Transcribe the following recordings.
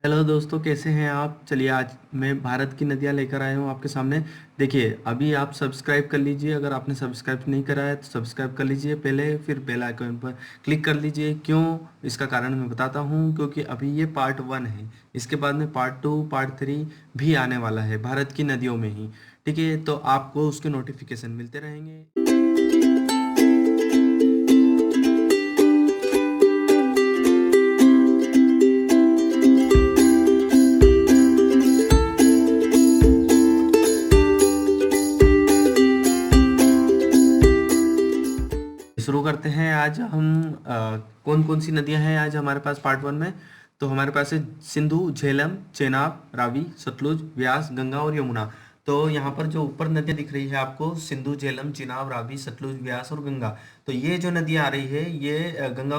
Hello दोस्तों, कैसे हैं आप। चलिए आज मैं भारत की नदियां लेकर आया हूं आपके सामने। देखिए, अभी आप सब्सक्राइब कर लीजिए। अगर आपने सब्सक्राइब नहीं करा है तो सब्सक्राइब कर लीजिए पहले, फिर बेल आइकन पर क्लिक कर लीजिए। क्यों, इसका कारण मैं बताता हूं। क्योंकि अभी ये पार्ट 1 है, इसके बाद में पार्ट 2 पार्ट 3 भी आने वाला है भारत की नदियों में ही। ठीक है, तो आपको उसके नोटिफिकेशन मिलते रहेंगे। शुरू करते हैं। आज हम कौन कौन सी नदियां हैं आज हमारे पास पार्ट 1 में। तो हमारे पास है सिंधु, झेलम, चेनाब, रावी, सतलुज, व्यास, गंगा और यमुना। तो यहाँ पर जो ऊपर नदियां दिख रही है आपको, सिंधु, झेलम, चिनाब, रावी, सतलुज, व्यास और गंगा। तो ये जो नदियां आ रही है ये गंगा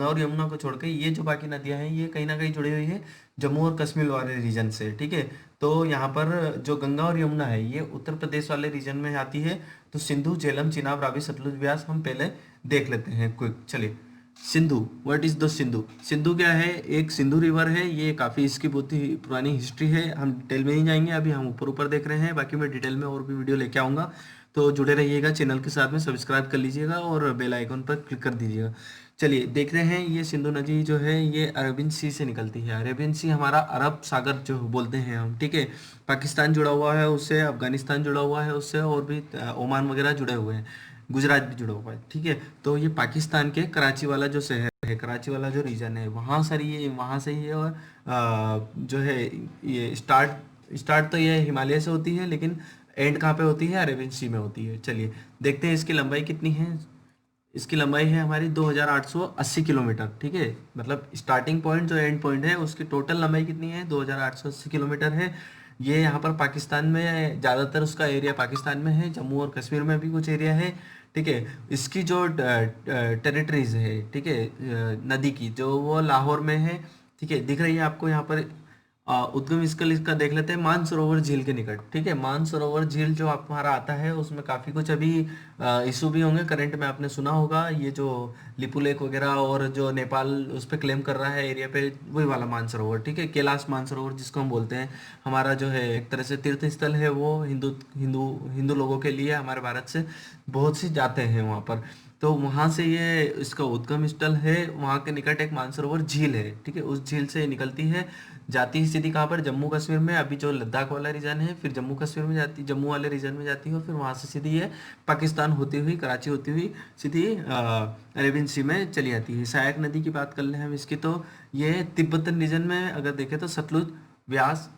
और यमुना को छोड़ के ये जो बाकी नदियां हैं ये कहीं ना कहीं जुड़ी हुई है जम्मू और कश्मीर वाले रीजन से। ठीक है, तो यहाँ पर जो गंगा और यमुना है ये उत्तर प्रदेश वाले रीजन में आती है। तो सिंधु, झेलम, चिनाब, रावी, सतलुज, व्यास हम पहले देख लेते हैं क्विक। चलिए, Sindhu, what is the Sindhu. Sindhu क्या है, एक सिंधु रिवर है। ये काफ़ी इसकी बहुत ही पुरानी हिस्ट्री है। हम डिटेल में नहीं जाएंगे, अभी हम ऊपर ऊपर देख रहे हैं। बाकी मैं डिटेल में और भी वीडियो लेके आऊँगा। तो जुड़े रहिएगा चैनल के साथ में, सब्सक्राइब कर लीजिएगा और बेल आइकन पर क्लिक कर दीजिएगा। चलिए देखते हैं। ये सिंधु नदी जो है ये अरबियन सी से निकलती है। अरेबियन सी हमारा अरब सागर जो बोलते हैं हम। ठीक है, पाकिस्तान जुड़ा हुआ है उससे, अफगानिस्तान जुड़ा हुआ है उससे, और भी ओमान वगैरह जुड़े हुए हैं, गुजरात भी जुड़ा हुआ है। ठीक है, तो ये पाकिस्तान के कराची वाला जो शहर है, कराची वाला जो रीजन है वहाँ सर ये वहाँ से ही है। और जो है ये स्टार्ट तो ये हिमालय से होती है, लेकिन एंड कहाँ पे होती है, अरेबियन सी में होती है। चलिए देखते हैं इसकी लंबाई कितनी है। इसकी लंबाई है हमारी 2880 किलोमीटर। ठीक है, मतलब स्टार्टिंग पॉइंट जो एंड पॉइंट है उसकी टोटल लंबाई कितनी है, 2880 किलोमीटर है। ये यहाँ पर पाकिस्तान में ज़्यादातर उसका एरिया पाकिस्तान में है, जम्मू और कश्मीर में भी कुछ एरिया है। ठीक है, इसकी जो टेरिटरीज है, ठीक है, नदी की जो वो लाहौर में है। ठीक है, दिख रही है आपको यहाँ पर। उद्गम स्थल इसका देख लेते हैं, मानसरोवर झील के निकट। ठीक है, मानसरोवर झील जो आप हमारा आता है उसमें काफ़ी कुछ अभी इशू भी होंगे करंट में। आपने सुना होगा ये जो लिपू लेक वगैरह, और जो नेपाल उस पर क्लेम कर रहा है एरिया पे, वही वाला मानसरोवर। ठीक है, कैलाश मानसरोवर जिसको हम बोलते हैं। हमारा जो है एक तरह से तीर्थ स्थल है वो, हिंदू हिंदू हिंदू लोगों के लिए हमारे भारत से बहुत सी जाते हैं वहाँ पर। तो वहाँ से ये इसका उद्गम स्थल है। वहाँ के निकट एक मानसरोवर झील है। ठीक है, उस झील से निकलती है, जाती है सीधी कहाँ पर, जम्मू कश्मीर में। अभी जो लद्दाख वाला रीजन है फिर जम्मू कश्मीर में जाती, जम्मू वाले रीजन में जाती है, और फिर वहाँ से सीधी ये पाकिस्तान होती हुई, कराची होती हुई सीधी अरेबियन सी में चली जाती है। सहायक नदी की बात कर लें हम इसकी, तो ये तिब्बतन रीजन में अगर देखें तो सतलुज, व्यास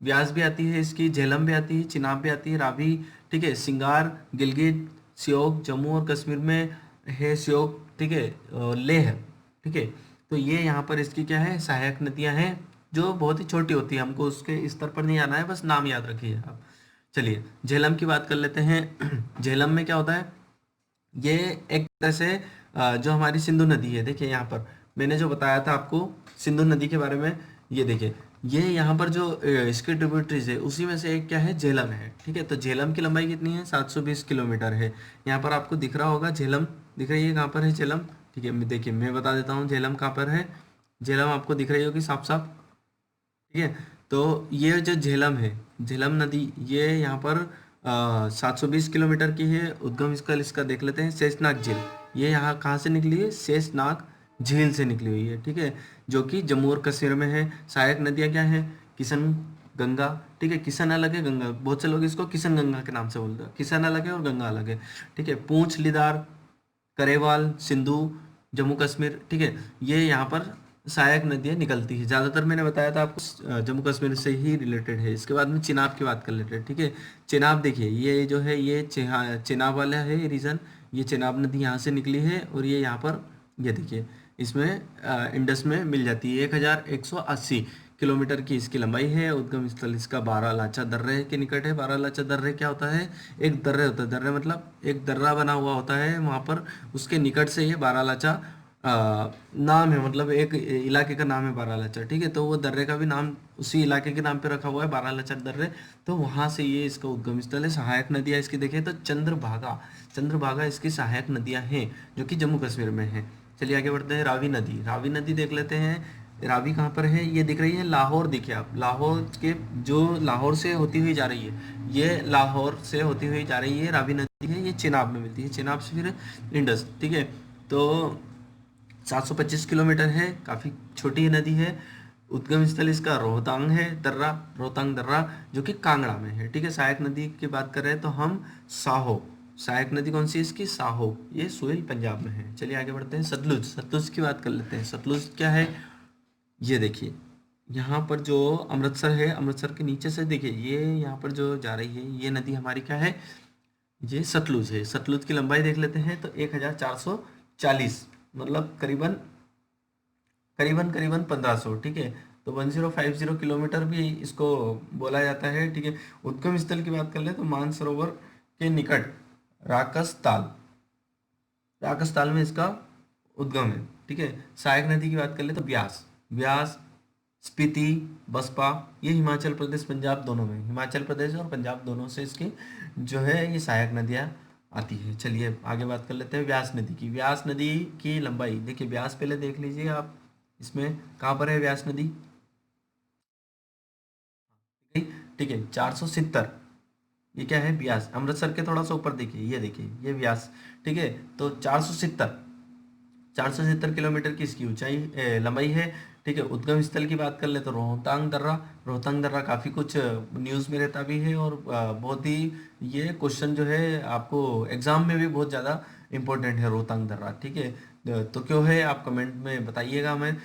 व्यास भी आती है इसकी, झेलम भी आती है, चिनाब भी आती है, रावी। ठीक है, सिंगार, गिलगित, श्योक जम्मू और कश्मीर में है, श्योक। ठीक है, लेह। ठीक है, तो ये यहाँ पर इसकी क्या है, सहायक नदियाँ हैं जो बहुत ही छोटी होती है। हमको उसके स्तर पर नहीं आना है, बस नाम याद रखिए आप। चलिए झेलम की बात कर लेते हैं। झेलम में क्या होता है, ये एक तरह से जो हमारी सिंधु नदी है, देखिए यहाँ पर मैंने जो बताया था आपको सिंधु नदी के बारे में। ये देखिए, ये यहाँ पर जो इसके ट्रिब्यूटरीज है उसी में से एक क्या है, झेलम है। ठीक है, तो झेलम की लंबाई कितनी है, 720 किलोमीटर है। यहाँ पर आपको दिख रहा होगा झेलम, दिख रही है कहाँ पर है झेलम। ठीक है, देखिए मैं बता देता हूँ झेलम कहाँ पर है। झेलम आपको दिख रही होगी साफ साफ। ठीक है, तो ये जो झेलम है, झेलम नदी, ये यहाँ पर 720 किलोमीटर की है। उद्गम स्थल इसका देख लेते हैं, शेषनाग झील। ये यहाँ कहाँ से निकली है, शेषनाग झील से निकली हुई है। ठीक है, जो कि जम्मू और कश्मीर में है। सहायक नदियाँ क्या हैं, किशन, गंगा। ठीक है, किशन अलग है, गंगा, बहुत से लोग इसको किशन गंगा के नाम से बोलते हैं। किशन अलग है और गंगा अलग है। ठीक है, पूंछ, लिदार, करेवाल, सिंधु, जम्मू कश्मीर। ठीक है, ये यहाँ पर सहायक नदियाँ निकलती है। ज़्यादातर मैंने बताया था आपको जम्मू कश्मीर से ही रिलेटेड है। इसके बाद में चिनाब की बात कर लेते हैं। ठीक है, चिनाब देखिए, ये जो है ये चिनाब वाला है रीजन। ये चिनाब नदी यहाँ से निकली है, और ये यहाँ पर ये देखिए इसमें इंडस में मिल जाती है। 1180 किलोमीटर की इसकी लंबाई है। उद्गम स्थल इसका बारालाचा दर्रे के निकट है। बारालाचा दर्रे क्या होता है, एक दर्रे होता है, दर्रे मतलब एक दर्रा बना हुआ होता है वहाँ पर, उसके निकट से ये बारालाचा नाम है, मतलब एक इलाके का नाम है बारालाचा। ठीक है, तो वो दर्रे का भी नाम उसी इलाके के नाम पे रखा हुआ है, बारालाचा दर्रे। तो वहाँ से ये इसका उद्गम स्थल है। सहायक नदियाँ इसकी देखें तो चंद्रभागा, चंद्रभागा इसकी सहायक नदियाँ हैं जो कि जम्मू कश्मीर में हैं। चलिए आगे बढ़ते हैं। रावी नदी, रावी नदी देख लेते हैं। रावी कहाँ पर है? ये दिख रही है लाहौर, देखिए आप लाहौर के, जो लाहौर से होती हुई जा रही है, ये लाहौर से होती हुई जा रही है रावी नदी है, ये चेनाब में मिलती है, चेनाब से फिर इंडस, ठीक है। तो 725 किलोमीटर है, काफ़ी छोटी नदी है। उद्गम स्थल इसका रोहतांग है दर्रा, रोहतांग दर्रा, जो कि कांगड़ा में है, ठीक है। सहायक नदी की बात कर रहे हैं तो हम साहो, सहायक नदी कौन सी है इसकी? साहो, ये सोहेल पंजाब में है। चलिए आगे बढ़ते हैं। सतलुज, सतलुज की बात कर लेते हैं। सतलुज क्या है? ये देखिए, यहाँ पर जो अमृतसर है, अमृतसर के नीचे से देखिए, ये यहाँ पर जो जा रही है ये नदी हमारी क्या है? ये सतलुज है। सतलुज की लंबाई देख लेते हैं तो 1440, मतलब करीबन करीबन करीबन 1500, ठीक है। तो 1050 किलोमीटर भी इसको बोला जाता है, ठीक है। उद्गम स्थल की बात कर ले तो मानसरोवर के निकट राकस ताल में इसका उद्गम है, ठीक है। सहायक नदी की बात कर ले तो ब्यास, ब्यास, स्पीति, बसपा, ये हिमाचल प्रदेश पंजाब दोनों में, हिमाचल प्रदेश और पंजाब दोनों से इसकी जो है ये सहायक नदियाँ आती है। चलिए आगे बात कर लेते हैं व्यास नदी की। व्यास नदी की लंबाई देखिए, व्यास पहले देख लीजिए आप, इसमें कहाँ पर है व्यास नदी? ठीक है, 470, ये क्या है? ब्यास। अमृतसर के थोड़ा सा ऊपर देखिए, ये देखिए ये व्यास, ठीक है। तो 470 किलोमीटर की इसकी ऊंचाई लंबाई है, ठीक है। उद्गम स्थल की बात कर ले तो रोहतांग दर्रा, रोहतांग दर्रा काफ़ी कुछ न्यूज़ में रहता भी है, और बहुत ही ये क्वेश्चन जो है आपको एग्जाम में भी बहुत ज़्यादा इंपॉर्टेंट है रोहतांग दर्रा, ठीक है। तो क्यों है आप कमेंट में बताइएगा हमें।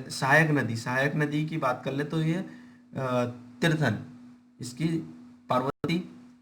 सहायक नदी, सहायक नदी की बात कर ले तो ये तीर्थन, इसकी पार्वती,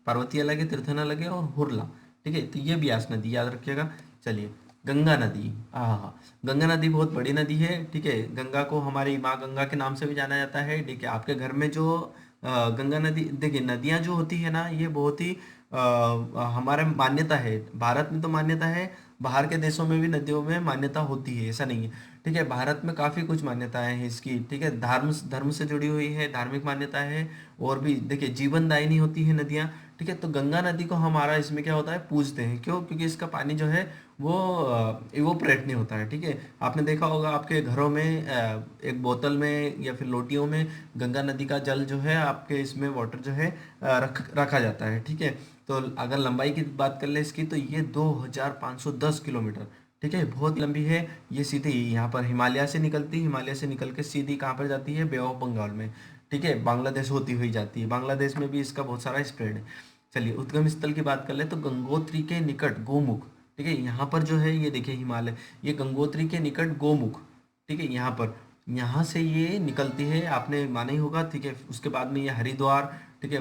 पार्वती अलग है, तीर्थन अलग है, और हुरला, ठीक है। तो ये ब्यास नदी याद रखिएगा। चलिए गंगा नदी, हाँ, गंगा नदी बहुत बड़ी नदी है, ठीक है। गंगा को हमारी माँ गंगा के नाम से भी जाना जाता है, ठीक है। आपके घर में जो गंगा नदी, देखिए नदियाँ जो होती है ना, ये बहुत ही हमारे मान्यता है, भारत में तो मान्यता है, बाहर के देशों में भी नदियों में मान्यता होती है, ऐसा नहीं है, ठीक है। भारत में काफ़ी कुछ मान्यताएं हैं इसकी, ठीक है। धर्म धर्म से जुड़ी हुई है, धार्मिक मान्यता है, और भी देखिए जीवन दायिनी होती है नदियाँ, ठीक है। तो गंगा नदी को हमारा इसमें क्या होता है? पूजते हैं। क्यों? क्योंकि इसका पानी जो है वो इवोपरेट नहीं होता है, ठीक है। आपने देखा होगा आपके घरों में एक बोतल में या फिर लोटियों में गंगा नदी का जल जो है आपके इसमें वाटर जो है रखा जाता है, ठीक है। तो अगर लंबाई की बात कर ले इसकी तो ये 2510 किलोमीटर, ठीक है, बहुत लंबी है। ये सीधे यहाँ पर हिमालय से निकलती है, हिमालय से निकल के सीधी कहाँ पर जाती है? बे ऑफ बंगाल में, ठीक है, बांग्लादेश होती हुई जाती है। बांग्लादेश में भी इसका बहुत सारा स्प्रेड है। चलिए उद्गम स्थल की बात कर ले तो गंगोत्री के निकट गोमुख, ठीक है। यहाँ पर जो है ये देखिए हिमालय, ये गंगोत्री के निकट गोमुख, ठीक है, यहाँ पर, यहाँ से ये निकलती है, आपने माना ही होगा, ठीक है। उसके बाद में ये हरिद्वार, ठीक है,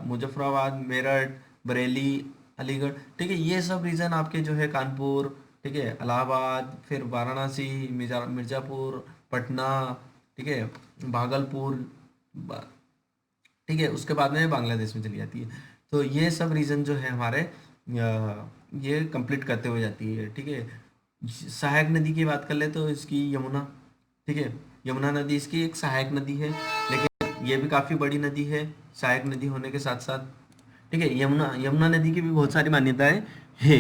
मुजफ्फराबाद, मेरठ, बरेली, अलीगढ़, ठीक है, ये सब रीजन आपके जो है कानपुर, ठीक है, इलाहाबाद, फिर वाराणसी, मिर्जापुर, पटना, ठीक है, भागलपुर, ठीक है, उसके बाद में बांग्लादेश में चली जाती है। तो ये सब रीजन जो है हमारे ये कंप्लीट करते हुए जाती है, ठीक है। सहायक नदी की बात कर ले तो इसकी यमुना, ठीक है, यमुना नदी इसकी एक सहायक नदी है, लेकिन ये भी काफ़ी बड़ी नदी है सहायक नदी होने के साथ साथ, ठीक है। यमुना यमुना नदी की भी बहुत सारी मान्यताएं है,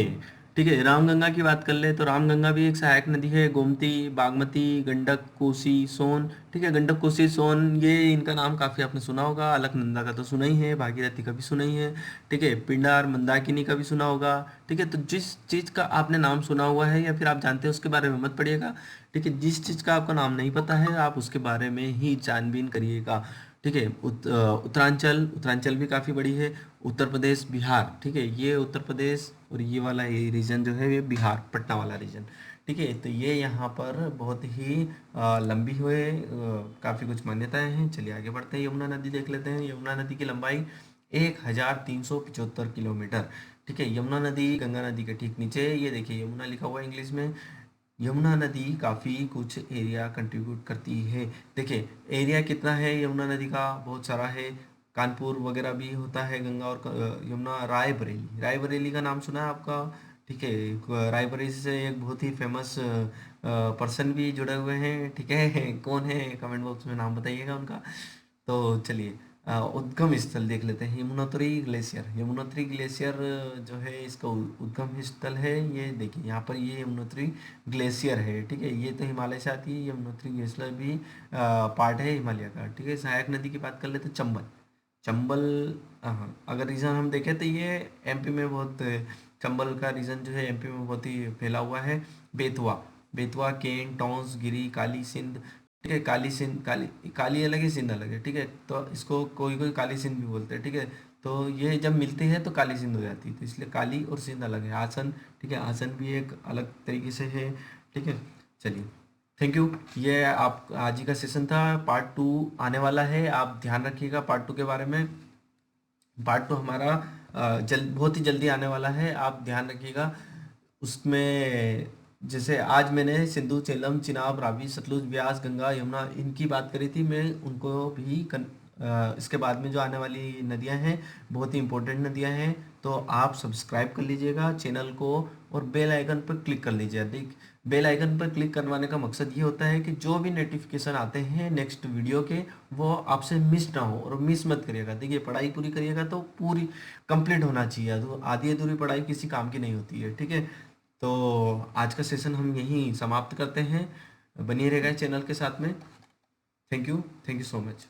ठीक है। रामगंगा की बात कर ले तो रामगंगा भी एक सहायक नदी है। गोमती, बागमती, गंडक, कोसी, सोन, ठीक है। गंडक, कोसी, सोन, ये इनका नाम काफ़ी आपने सुना होगा। अलकनंदा का तो सुना ही है, भागीरथी का भी सुना ही है, ठीक है। पिंडार, मंदाकिनी का भी सुना होगा, ठीक है। तो जिस चीज़ का आपने नाम सुना हुआ है या फिर आप जानते हैं उसके बारे में मत पढ़िएगा, ठीक है। जिस चीज़ का आपका नाम नहीं पता है आप उसके बारे में ही छानबीन करिएगा, ठीक है। उत्तरांचल, उत्तरांचल भी काफ़ी बड़ी है। उत्तर प्रदेश, बिहार, ठीक है, ये उत्तर प्रदेश और ये वाला ये रीजन जो है ये बिहार, पटना वाला रीजन, ठीक है। तो ये यहाँ पर बहुत ही लंबी हुए काफ़ी कुछ मान्यताएं हैं। चलिए आगे बढ़ते हैं, यमुना नदी देख लेते हैं। यमुना नदी की लंबाई 1375 किलोमीटर, ठीक है। यमुना नदी गंगा नदी के ठीक नीचे, ये देखिए यमुना लिखा हुआ है इंग्लिश में। यमुना नदी काफ़ी कुछ एरिया कंट्रीब्यूट करती है। देखिए एरिया कितना है यमुना नदी का? बहुत सारा है। कानपुर वगैरह भी होता है गंगा और यमुना। रायबरेली, रायबरेली का नाम सुना है आपका? ठीक है, रायबरेली से एक बहुत ही फेमस पर्सन भी जुड़े हुए हैं, ठीक है। कौन है? कमेंट बॉक्स में नाम बताइएगा उनका। तो चलिए उद्गम स्थल देख लेते हैं। यमुनोत्री ग्लेशियर, यमुनोत्री ग्लेशियर जो है इसका उद्गम स्थल है। ये देखिए यहाँ पर ये यमुनोत्री ग्लेशियर है, ठीक है। ये तो हिमालय से आती है। यमुनोत्री ग्लेशियर भी पार्ट है हिमालय का, ठीक है। सहायक नदी की बात कर लेते हैं, चंबल। चंबल, हाँ, अगर रीजन हम देखें तो ये एमपी में बहुत, चंबल का रीजन जो है एमपी में बहुत ही फैला हुआ है। बेतवा, बेतवा, केन, टोंस, गिरी, काली सिंध, ठीक है। काली सिंध, काली, काली अलग है, सिंध अलग है, ठीक है। तो इसको कोई कोई काली सिंध भी बोलते हैं, ठीक है। तो ये जब मिलती है तो काली सिंध हो जाती है, तो इसलिए काली और सिंध अलग है। हासन, ठीक है, हासन भी एक अलग तरीके से है, ठीक है। चलिए, थैंक यू। ये आप आज ही का सेशन था। पार्ट 2 आने वाला है, आप ध्यान रखिएगा पार्ट 2 के बारे में। पार्ट 2 हमारा बहुत ही जल्दी आने वाला है, आप ध्यान रखिएगा। उसमें जैसे आज मैंने सिंधु, झेलम, चिनाब, रावी, सतलुज, ब्यास, गंगा, यमुना इनकी बात करी थी, मैं उनको भी इसके बाद में जो आने वाली नदियां हैं बहुत ही इंपॉर्टेंट नदियां हैं। तो आप सब्सक्राइब कर लीजिएगा चैनल को और बेल आइकन पर क्लिक कर लीजिएगा। देख, बेल आइकन पर क्लिक करवाने का मकसद ये होता है कि जो भी नोटिफिकेशन आते हैं नेक्स्ट वीडियो के, वो आपसे मिस ना हो, और मिस मत करिएगा। देखिए, पढ़ाई पूरी करिएगा तो पूरी कंप्लीट होना चाहिए, तो आधी अधूरी पढ़ाई किसी काम की नहीं होती है, ठीक है। तो आज का सेशन हम यहीं समाप्त करते हैं। बनिए रहेगा चैनल के साथ में। Thank you, thank you so much.